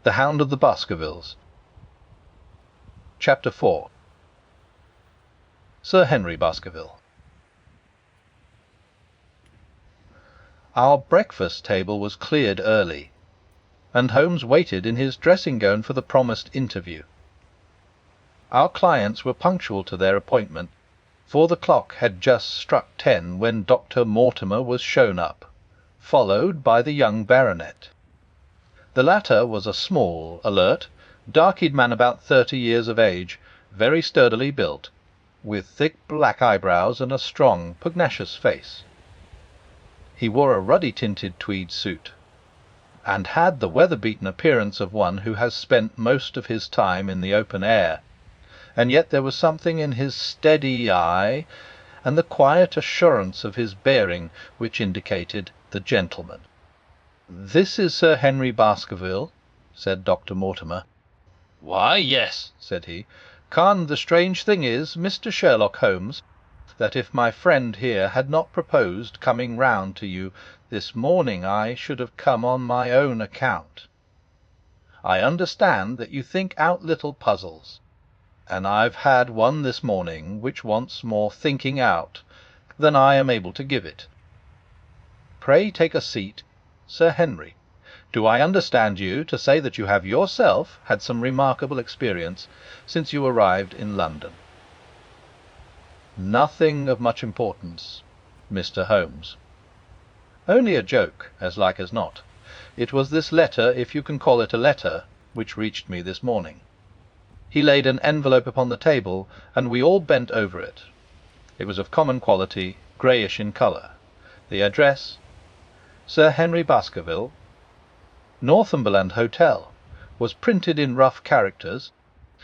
The Hound of the Baskervilles. Chapter 4. Sir Henry Baskerville. Our breakfast table was cleared early, and Holmes waited in his dressing gown for the promised interview. Our clients were punctual to their appointment, for the clock had just struck 10 when Dr. Mortimer was shown up, followed by the young baronet. The latter was a small, alert, dark-eyed man about 30 years of age, very sturdily built, with thick black eyebrows and a strong, pugnacious face. He wore a ruddy-tinted tweed suit, and had the weather-beaten appearance of one who has spent most of his time in the open air, and yet there was something in his steady eye and the quiet assurance of his bearing which indicated the gentleman. "This is Sir Henry Baskerville," said Dr. Mortimer. "Why, yes," said he. "Con, the strange thing is, Mr. Sherlock Holmes, that if my friend here had not proposed coming round to you this morning, I should have come on my own account. I understand that you think out little puzzles, and I've had one this morning which wants more thinking out than I am able to give it. Pray take a seat. Sir Henry, do I understand you to say that you have yourself had some remarkable experience since you arrived in London?" "Nothing of much importance, Mr. Holmes. Only a joke, as like as not. It was this letter, if you can call it a letter, which reached me this morning." He laid an envelope upon the table, and we all bent over it. It was of common quality, greyish in colour. The address: Sir Henry Baskerville, Northumberland Hotel, was printed in rough characters,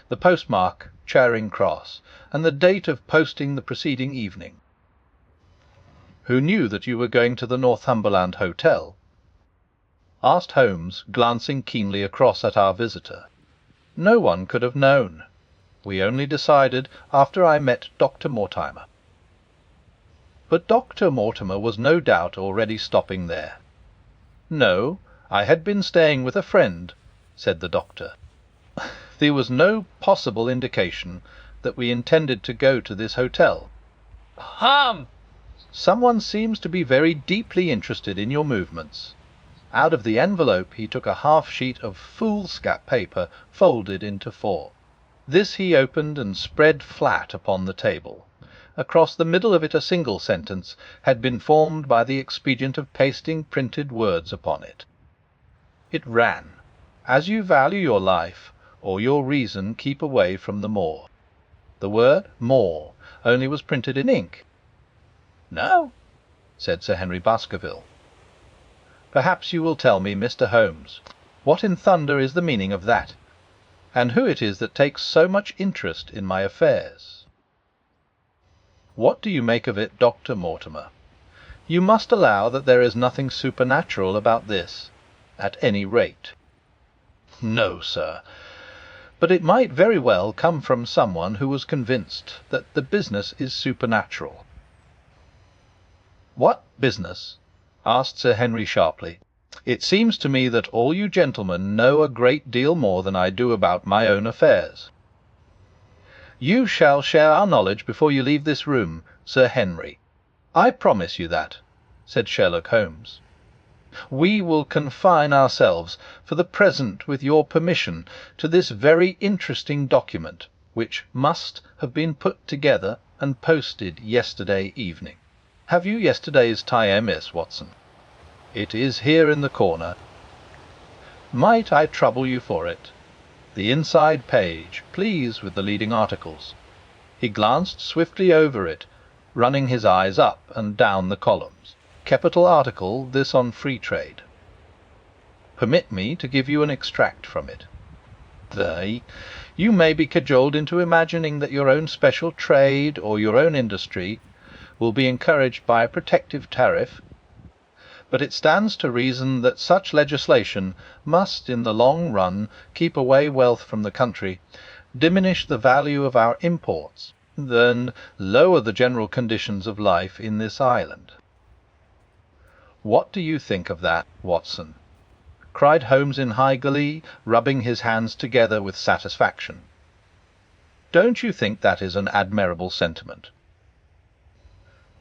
the postmark Charing Cross, and the date of posting the preceding evening. "Who knew that you were going to the Northumberland Hotel?" asked Holmes, glancing keenly across at our visitor. "No one could have known. We only decided after I met Dr. Mortimer." "But Dr. Mortimer was no doubt already stopping there." "No, I had been staying with a friend," said the doctor. "There was no possible indication that we intended to go to this hotel." "Someone seems to be very deeply interested in your movements." Out of the envelope he took a half-sheet of foolscap paper folded into 4. This he opened and spread flat upon the table. Across the middle of it a single sentence had been formed by the expedient of pasting printed words upon it. It ran: "As you value your life or your reason, keep away from the moor." The word "moor" only was printed in ink. "No," said Sir Henry Baskerville. "Perhaps you will tell me, Mr. Holmes, what in thunder is the meaning of that, and who it is that takes so much interest in my affairs? What do you make of it, Dr. Mortimer? You must allow that there is nothing supernatural about this, at any rate." "No, sir, but it might very well come from someone who was convinced that the business is supernatural." "What business?" asked Sir Henry sharply. "It seems to me that all you gentlemen know a great deal more than I do about my own affairs." "You shall share our knowledge before you leave this room, Sir Henry. I promise you that," said Sherlock Holmes. "We will confine ourselves, for the present, with your permission, to this very interesting document, which must have been put together and posted yesterday evening. Have you yesterday's Times, Watson? It is here in the corner. Might I trouble you for it? The inside page, please, with the leading articles." He glanced swiftly over it, running his eyes up and down the columns. "Capital article, this on Free Trade. Permit me to give you an extract from it. They, you may be cajoled into imagining that your own special trade or your own industry will be encouraged by a protective tariff, but it stands to reason that such legislation must in the long run keep away wealth from the country, diminish the value of our imports, then lower the general conditions of life in this island. What do you think of that, Watson?" cried Holmes in high glee, rubbing his hands together with satisfaction. "Don't you think that is an admirable sentiment?"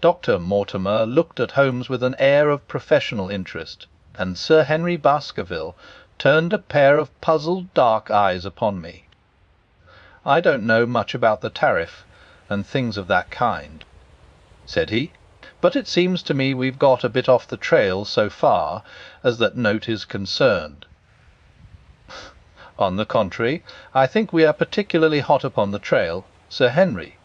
Dr. Mortimer looked at Holmes with an air of professional interest, and Sir Henry Baskerville turned a pair of puzzled dark eyes upon me. "I don't know much about the tariff and things of that kind," said he, "but it seems to me we've got a bit off the trail so far as that note is concerned." "On the contrary, I think we are particularly hot upon the trail, Sir Henry.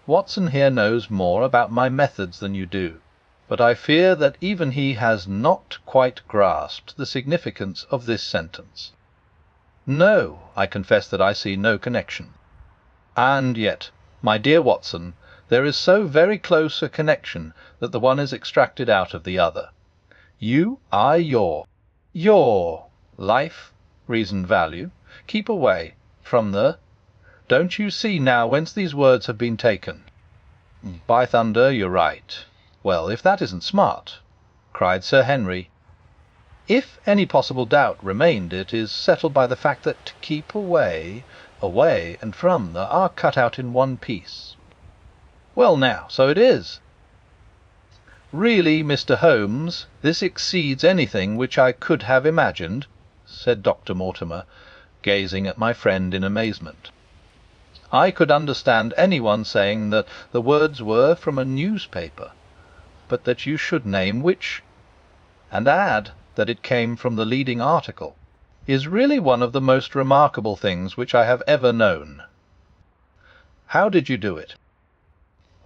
Watson here knows more about my methods than you do, but I fear that even he has not quite grasped the significance of this sentence." "No, I confess that I see no connection." "And yet, my dear Watson, there is so very close a connection that the one is extracted out of the other. You are your life, reason, value. Keep away from the... Don't you see now whence these words have been taken?" "By thunder, you're right." "Well, if that isn't smart!" cried Sir Henry. "If any possible doubt remained, it is settled by the fact that to keep away, and from the are cut out in one piece." "Well now, so it is." "Really, Mr. Holmes, this exceeds anything which I could have imagined," said Dr. Mortimer, gazing at my friend in amazement. "I could understand anyone saying that the words were from a newspaper, but that you should name which, and add that it came from the leading article, is really one of the most remarkable things which I have ever known. How did you do it?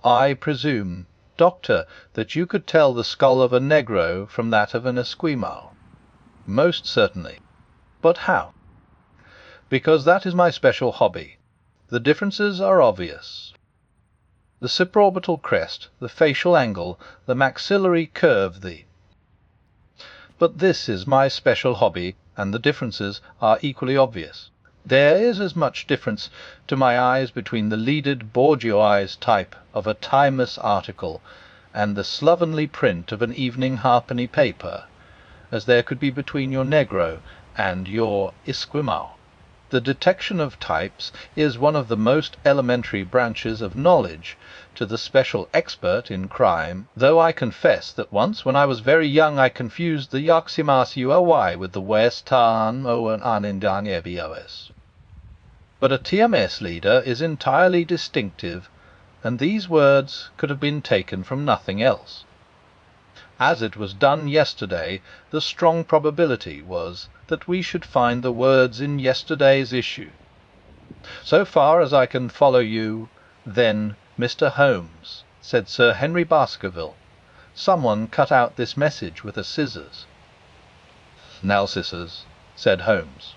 I presume, Doctor, that you could tell the skull of a negro from that of an Esquimaux?" "Most certainly." "But how?" "Because that is my special hobby. The differences are obvious. The supraorbital crest, the facial angle, the maxillary curve, But this is my special hobby, and the differences are equally obvious. There is as much difference to my eyes between the leaded bourgeois type of a Timeless article and the slovenly print of an evening halfpenny paper as there could be between your negro and your Esquimaux. The detection of types is one of the most elementary branches of knowledge to the special expert in crime, though I confess that once when I was very young I confused the Yoximas UOY with the Westan Owen Anindanyebos. But a TMS leader is entirely distinctive, and these words could have been taken from nothing else. As it was done yesterday, the strong probability was that we should find the words in yesterday's issue. So far as I can follow you, then, Mr. Holmes," said Sir Henry Baskerville, "someone cut out this message with a scissors." "Scissors," said Holmes.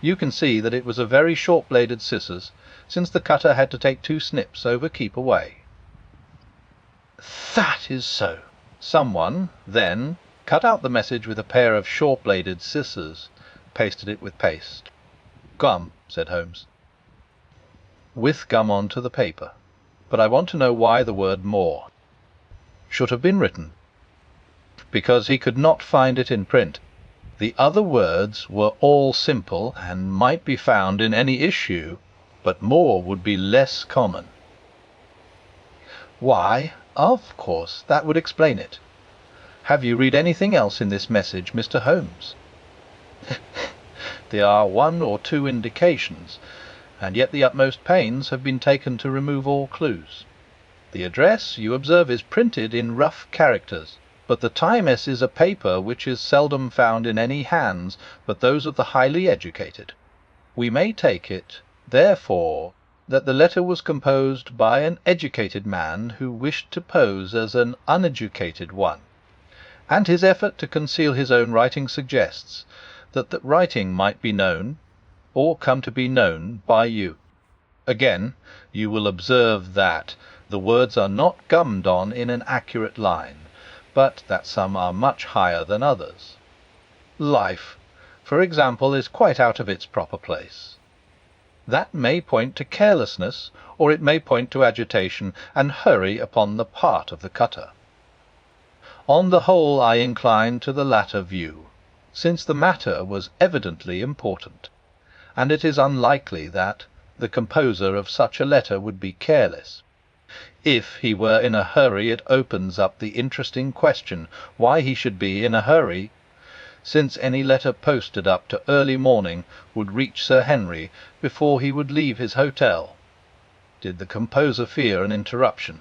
"You can see that it was a very short-bladed scissors, since the cutter had to take 2 snips over keep away." "That is so." "Someone, then, cut out the message with a pair of short-bladed scissors, pasted it with paste." "Gum," said Holmes. "With gum on to the paper. But I want to know why the word more should have been written." "Because he could not find it in print. The other words were all simple and might be found in any issue, but more would be less common." "Why, of course, that would explain it. Have you read anything else in this message, Mr. Holmes?" "There are 1 or 2 indications, and yet the utmost pains have been taken to remove all clues. The address, you observe, is printed in rough characters, but the Times is a paper which is seldom found in any hands but those of the highly educated. We may take it, therefore, that the letter was composed by an educated man who wished to pose as an uneducated one, and his effort to conceal his own writing suggests that the writing might be known, or come to be known, by you. Again, you will observe that the words are not gummed on in an accurate line, but that some are much higher than others. Life, for example, is quite out of its proper place. That may point to carelessness, or it may point to agitation and hurry upon the part of the cutter. On the whole, I incline to the latter view. since the matter was evidently important, and it is unlikely that the composer of such a letter would be careless. If he were in a hurry, it opens up the interesting question why he should be in a hurry, since any letter posted up to early morning would reach Sir Henry before he would leave his hotel. Did the composer fear an interruption,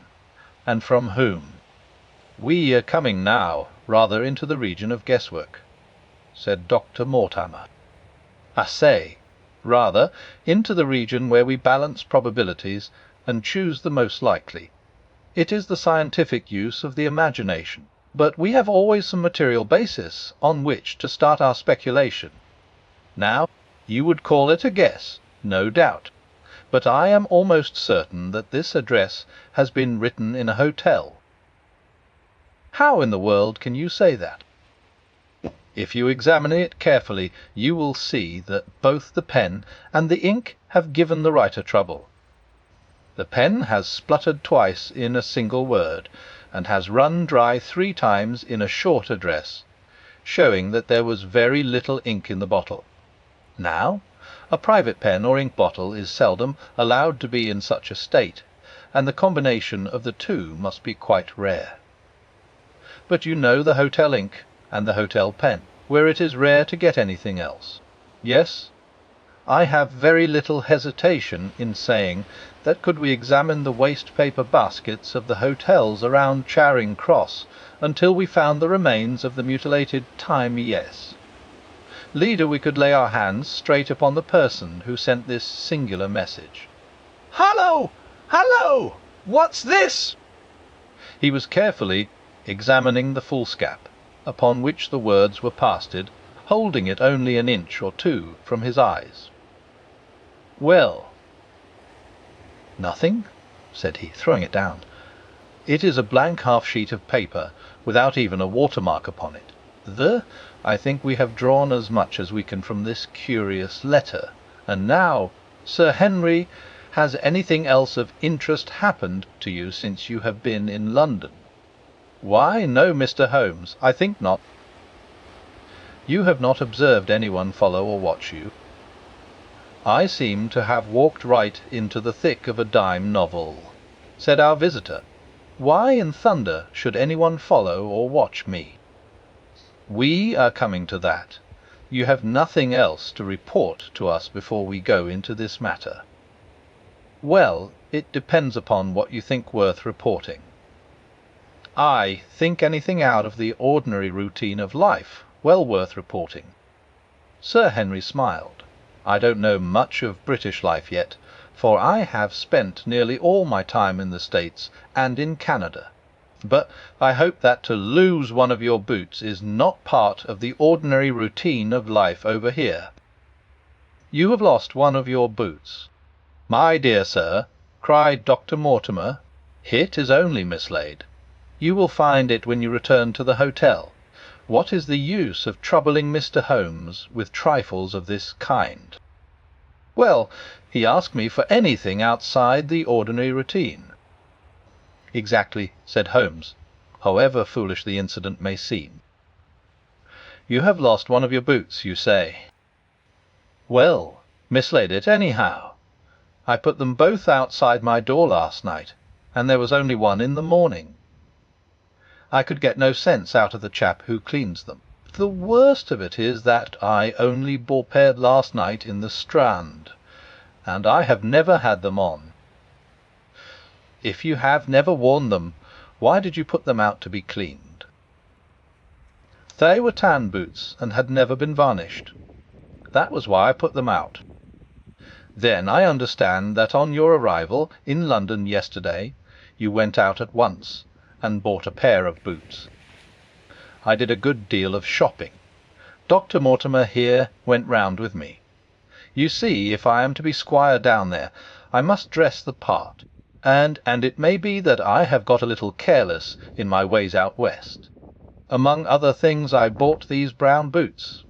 and from whom? "We are coming now rather into the region of guesswork," said Dr. Mortimer. "I say, rather into the region where we balance probabilities and choose the most likely. It is the scientific use of the imagination, but we have always some material basis on which to start our speculation. Now, you would call it a guess, no doubt, but I am almost certain that this address has been written in a hotel." "How in the world can you say that?" "If you examine it carefully, you will see that both the pen and the ink have given the writer trouble. The pen has spluttered twice in a single word, and has run dry 3 times in a short address, showing that there was very little ink in the bottle. Now, a private pen or ink bottle is seldom allowed to be in such a state, and the combination of the two must be quite rare. But you know the hotel ink and the hotel pen, where it is rare to get anything else. Yes, I have very little hesitation in saying that could we examine the waste paper baskets of the hotels around Charing Cross until we found the remains of the mutilated Time-yes. Leader, we could lay our hands straight upon the person who sent this singular message." "Hallo! Hallo! What's this?" He was carefully examining the foolscap, upon which the words were pasted, holding it only an inch or 2 from his eyes. "Well?" "Nothing," said he, throwing it down. "It is a blank half-sheet of paper, without even a watermark upon it. I think we have drawn as much as we can from this curious letter. And now, Sir Henry, has anything else of interest happened to you since you have been in London?" "Why, no, Mr. Holmes, I think not." "You have not observed anyone follow or watch you?" "I seem to have walked right into the thick of a dime novel," said our visitor. "Why in thunder should anyone follow or watch me?" "We are coming to that. You have nothing else to report to us before we go into this matter." "Well, it depends upon what you think worth reporting." "I think anything out of the ordinary routine of life well worth reporting." Sir Henry smiled. "I don't know much of British life yet, for I have spent nearly all my time in the States and in Canada. But I hope that to lose one of your boots is not part of the ordinary routine of life over here." "You have lost one of your boots?" "My dear sir," cried Dr. Mortimer, "it is only mislaid. You will find it when you return to the hotel. What is the use of troubling Mr. Holmes with trifles of this kind?" "Well, he asked me for anything outside the ordinary routine." "Exactly," said Holmes, "however foolish the incident may seem. You have lost one of your boots, you say. Well, mislaid it anyhow. I put them both outside my door last night, and there was only one in the morning. I could get no sense out of the chap who cleans them. The worst of it is that I only paired last night in the Strand, and I have never had them on." "If you have never worn them, why did you put them out to be cleaned?" "They were tan boots, and had never been varnished. That was why I put them out." "Then I understand that on your arrival in London yesterday, you went out at once and bought a pair of boots." "I did a good deal of shopping. Dr. Mortimer here went round with me. You see, if I am to be squire down there, I must dress the part, and it may be that I have got a little careless in my ways out west. Among other things I bought these brown boots,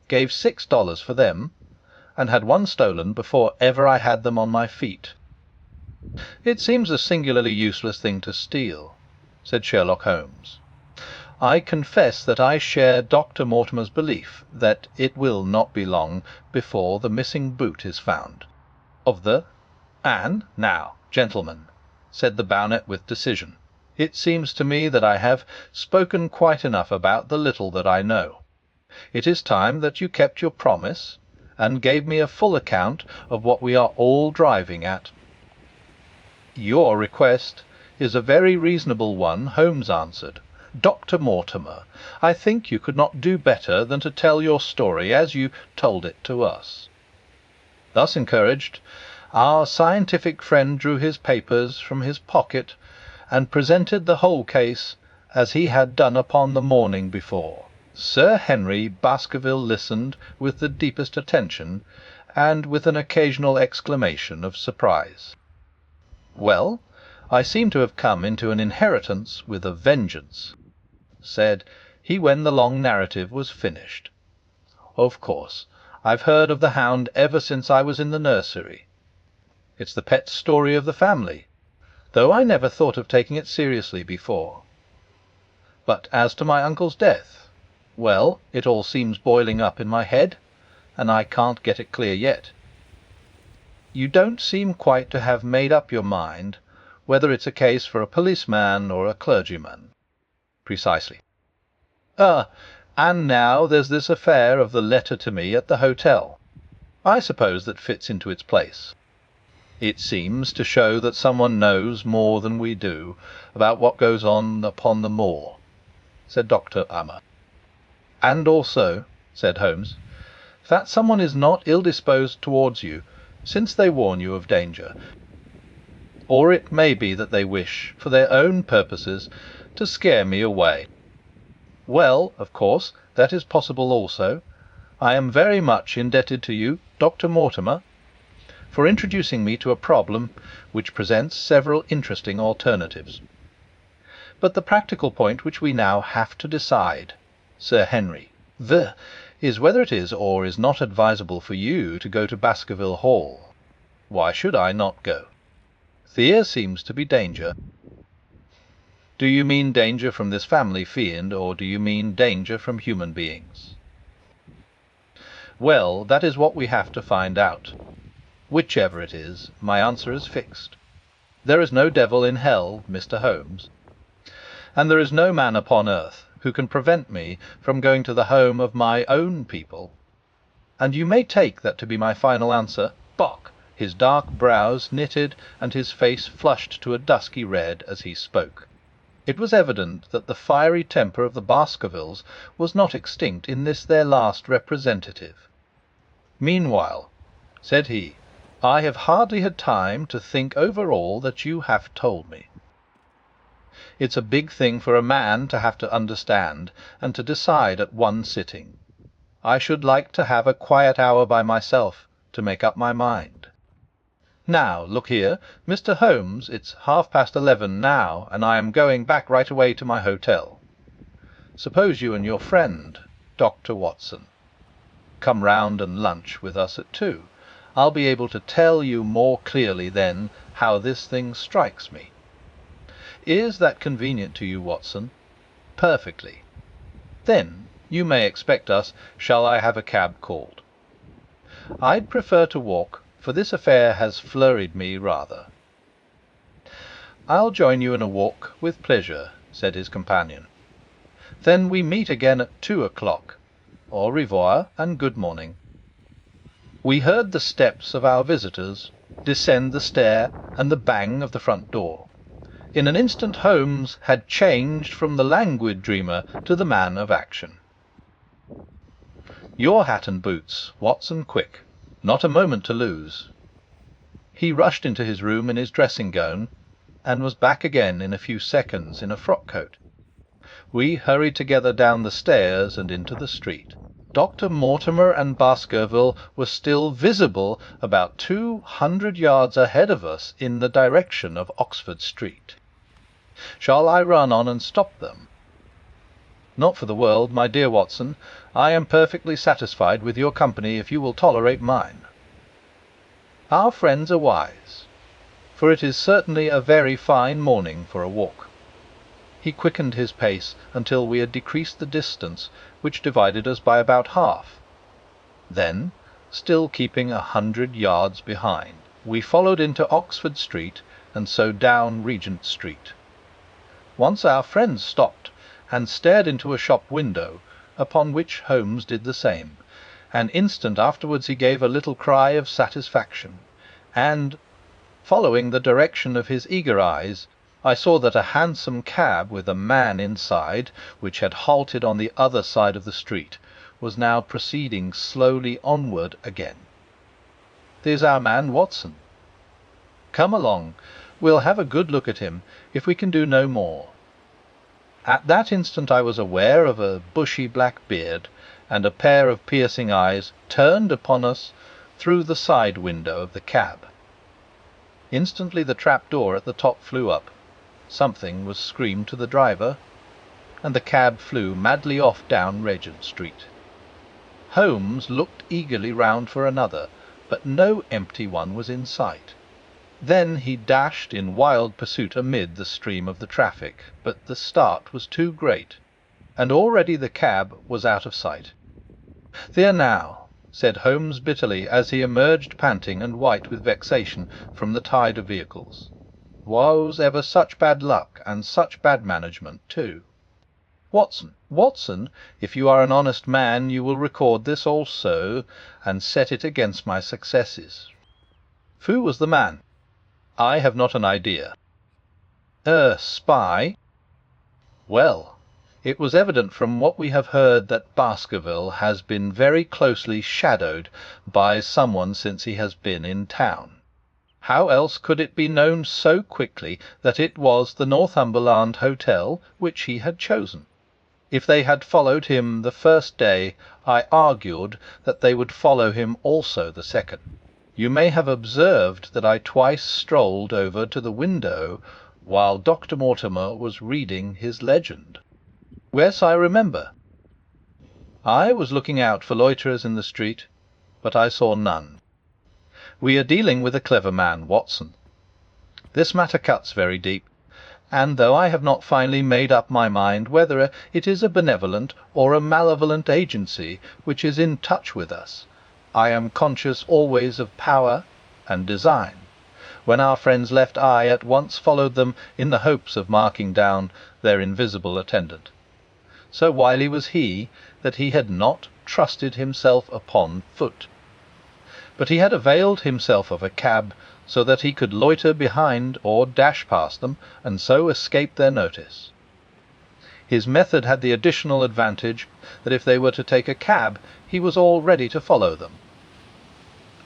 gave $6 for them, and had one stolen before ever I had them on my feet." "It seems a singularly useless thing to steal," said Sherlock Holmes. I confess that I share Dr. Mortimer's belief that it will not be long before the missing boot is found. And now, gentlemen," said the baronet with decision, "it seems to me that I have spoken quite enough about the little that I know. It is time that you kept your promise, and gave me a full account of what we are all driving at." "Your request is a very reasonable one," Holmes answered. "Dr. Mortimer, I think you could not do better than to tell your story as you told it to us." Thus encouraged, our scientific friend drew his papers from his pocket, and presented the whole case as he had done upon the morning before. Sir Henry Baskerville listened with the deepest attention, and with an occasional exclamation of surprise. "Well, I seem to have come into an inheritance with a vengeance," said he when the long narrative was finished. "Of course, I've heard of the Hound ever since I was in the nursery. It's the pet story of the family, though I never thought of taking it seriously before. But as to my uncle's death, well, it all seems boiling up in my head, and I can't get it clear yet." "You don't seem quite to have made up your mind whether it's a case for a policeman or a clergyman." "Precisely." And now there's this affair of the letter to me at the hotel. I suppose that fits into its place. It seems to show that someone knows more than we do about what goes on upon the moor," said Dr. Ummer. "And also," said Holmes, "that someone is not ill-disposed towards you, since they warn you of danger. Or it may be that they wish, for their own purposes, to scare me away. Well, of course, that is possible also. I am very much indebted to you, Dr. Mortimer, for introducing me to a problem which presents several interesting alternatives. But the practical point which we now have to decide, Sir Henry, is whether it is or is not advisable for you to go to Baskerville Hall. Why should I not go? There seems to be danger." "Do you mean danger from this family fiend, or do you mean danger from human beings?" "Well, that is what we have to find out. Whichever it is, my answer is fixed. There is no devil in hell, Mr. Holmes, and there is no man upon earth who can prevent me from going to the home of my own people. And you may take that to be my final answer." Bok! His dark brows knitted, and his face flushed to a dusky red as he spoke. It was evident that the fiery temper of the Baskervilles was not extinct in this their last representative. "Meanwhile," said he, "I have hardly had time to think over all that you have told me. It's a big thing for a man to have to understand and to decide at one sitting. I should like to have a quiet hour by myself to make up my mind. Now, look here, Mr. Holmes, it's 11:30 now, and I am going back right away to my hotel. Suppose you and your friend, Dr. Watson, come round and lunch with us at 2. I'll be able to tell you more clearly then how this thing strikes me. Is that convenient to you, Watson?" "Perfectly." "Then you may expect us. Shall I have a cab called?" "I'd prefer to walk, for this affair has flurried me rather." "I'll join you in a walk with pleasure," said his companion. "Then we meet again at 2 o'clock. Au revoir, and good morning." We heard the steps of our visitors descend the stair and the bang of the front door. In an instant Holmes had changed from the languid dreamer to the man of action. "Your hat and boots, Watson, quick. Not a moment to lose." He rushed into his room in his dressing-gown, and was back again in a few seconds in a frock-coat. We hurried together down the stairs and into the street. Dr. Mortimer and Baskerville were still visible about 200 yards ahead of us in the direction of Oxford Street. Shall I run on and stop them? "Not for the world, my dear Watson. I am perfectly satisfied with your company if you will tolerate mine. Our friends are wise, for it is certainly a very fine morning for a walk." he quickened his pace until we had decreased the distance which divided us by about half. Then, still keeping 100 yards behind, we followed into Oxford Street and so down Regent Street. Once our friends stopped and stared into a shop window, upon which Holmes did the same. An instant afterwards he gave a little cry of satisfaction, and, following the direction of his eager eyes, I saw that a hansom cab with a man inside, which had halted on the other side of the street, was now proceeding slowly onward again. "There's our man Watson. Come along, we'll have a good look at him, if we can do no more." At that instant I was aware of a bushy black beard and a pair of piercing eyes turned upon us through the side window of the cab. Instantly the trap-door at the top flew up, something was screamed to the driver, and the cab flew madly off down Regent Street. Holmes looked eagerly round for another, but no empty one was in sight. Then he dashed in wild pursuit amid the stream of the traffic, but the start was too great, and already the cab was out of sight. "There now," said Holmes bitterly, as he emerged panting and white with vexation from the tide of vehicles. "Was ever such bad luck, and such bad management too? Watson, Watson, if you are an honest man, you will record this also, and set it against my successes. Who was the man? I have not an idea. Spy? Well, it was evident from what we have heard that Baskerville has been very closely shadowed by someone since he has been in town. How else could it be known so quickly that it was the Northumberland Hotel which he had chosen? If they had followed him the first day, I argued that they would follow him also the second. You may have observed that I twice strolled over to the window while Dr. Mortimer was reading his legend. Yes, I remember. I was looking out for loiterers in the street, but I saw none. We are dealing with a clever man, Watson. This matter cuts very deep, and though I have not finally made up my mind whether it is a benevolent or a malevolent agency which is in touch with us, I am conscious always of power and design. When our friends left, I at once followed them in the hopes of marking down their invisible attendant. So wily was he that he had not trusted himself upon foot, but he had availed himself of a cab so that he could loiter behind or dash past them, and so escape their notice. His method had the additional advantage that if they were to take a cab, he was all ready to follow them.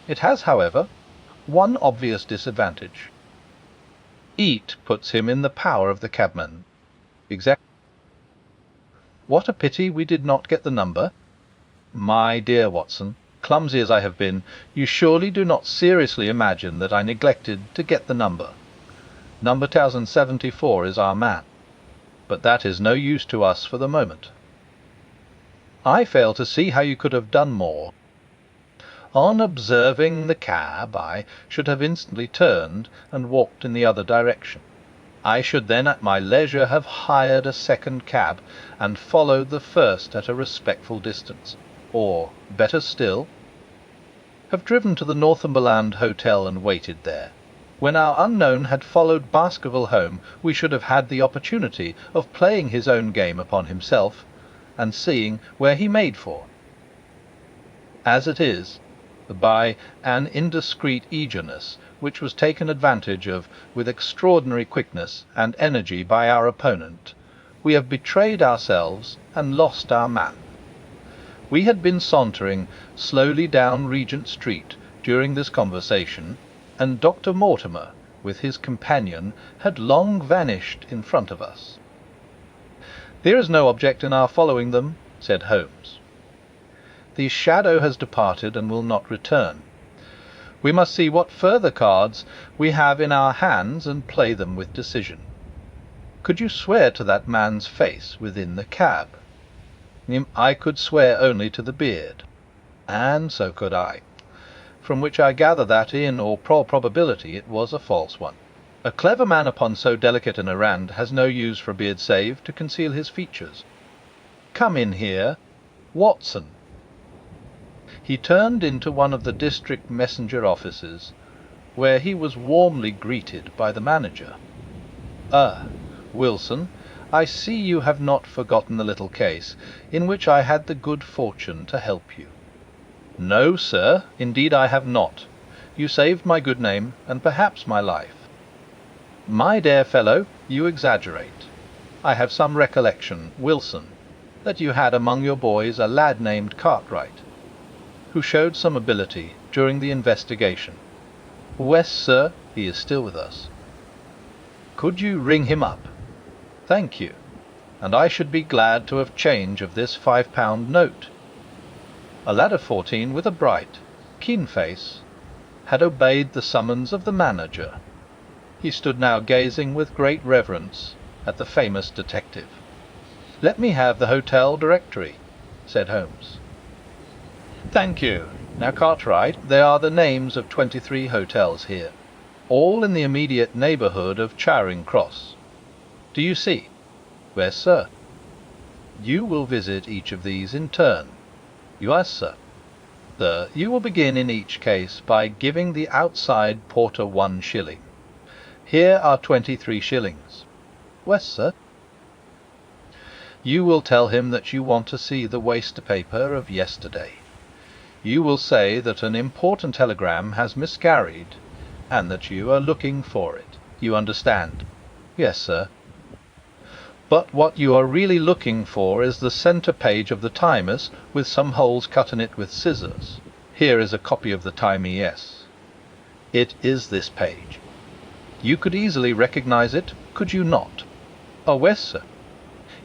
It has, however, one obvious disadvantage. It puts him in the power of the cabman. Exactly. What a pity we did not get the number. My dear Watson, clumsy as I have been, you surely do not seriously imagine that I neglected to get the number. Number 1074 is our man, but that is no use to us for the moment. I fail to see how you could have done more. On observing the cab, I should have instantly turned and walked in the other direction. I should then at my leisure have hired a second cab and followed the first at a respectful distance, or, better still, have driven to the Northumberland Hotel and waited there. When our unknown had followed Baskerville home, we should have had the opportunity of playing his own game upon himself, and seeing where he made for. As it is, by an indiscreet eagerness, which was taken advantage of with extraordinary quickness and energy by our opponent, we have betrayed ourselves and lost our man. We had been sauntering slowly down Regent Street during this conversation, and Dr. Mortimer, with his companion, had long vanished in front of us. "There is no object in our following them," said Holmes. "The shadow has departed and will not return. We must see what further cards we have in our hands and play them with decision. Could you swear to that man's face within the cab?" I could swear only to the beard. And so could I, from which I gather that in all probability it was a false one. A clever man upon so delicate an errand has no use for a beard save to conceal his features. Come in here, Watson." He turned into one of the district messenger offices, where he was warmly greeted by the manager. Wilson, I see you have not forgotten the little case in which I had the good fortune to help you." "No, sir, indeed I have not. You saved my good name, and perhaps my life." "My dear fellow, you exaggerate. I have some recollection, Wilson, that you had among your boys a lad named Cartwright, who showed some ability during the investigation." "Wes, sir, he is still with us." "Could you ring him up?" "Thank you, and I should be glad to have change of this £5 note." A lad of 14, with a bright, keen face, had obeyed the summons of the manager. He stood now gazing with great reverence at the famous detective. "Let me have the hotel directory," said Holmes. "Thank you. Now, Cartwright, they are the names of 23 hotels here, all in the immediate neighbourhood of Charing Cross. Do you see?" "Yes, sir." "You will visit each of these in turn." "Yes, sir." "Sir, you will begin in each case by giving the outside porter 1 shilling. Here are 23 shillings." "Yes, sir." "You will tell him that you want to see the waste paper of yesterday. You will say that an important telegram has miscarried, and that you are looking for it. You understand?" "Yes, sir." "But what you are really looking for is the centre page of the Times, with some holes cut in it with scissors. Here is a copy of the Times. It is this page. You could easily recognize it, could you not?" "Oh, yes, sir."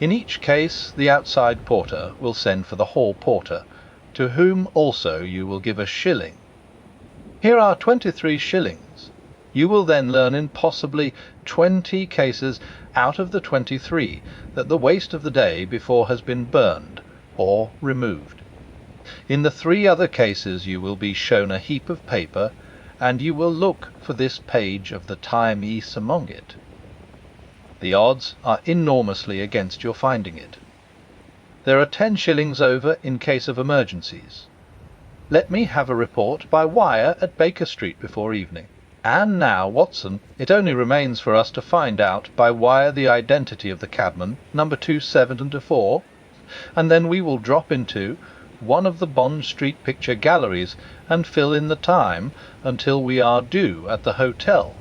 "In each case the outside porter will send for the hall porter, to whom also you will give 1 shilling. Here are 23 shillings. You will then learn in possibly 20 cases out of the 23 that the waste of the day before has been burned or removed. In the 3 other cases you will be shown a heap of paper, and you will look for this page of the Times among it. The odds are enormously against your finding it. There are 10 shillings over in case of emergencies. Let me have a report by wire at Baker Street before evening. And now, Watson, it only remains for us to find out by wire the identity of the cabman, number 274, and then we will drop into one of the Bond Street picture galleries and fill in the time until we are due at the hotel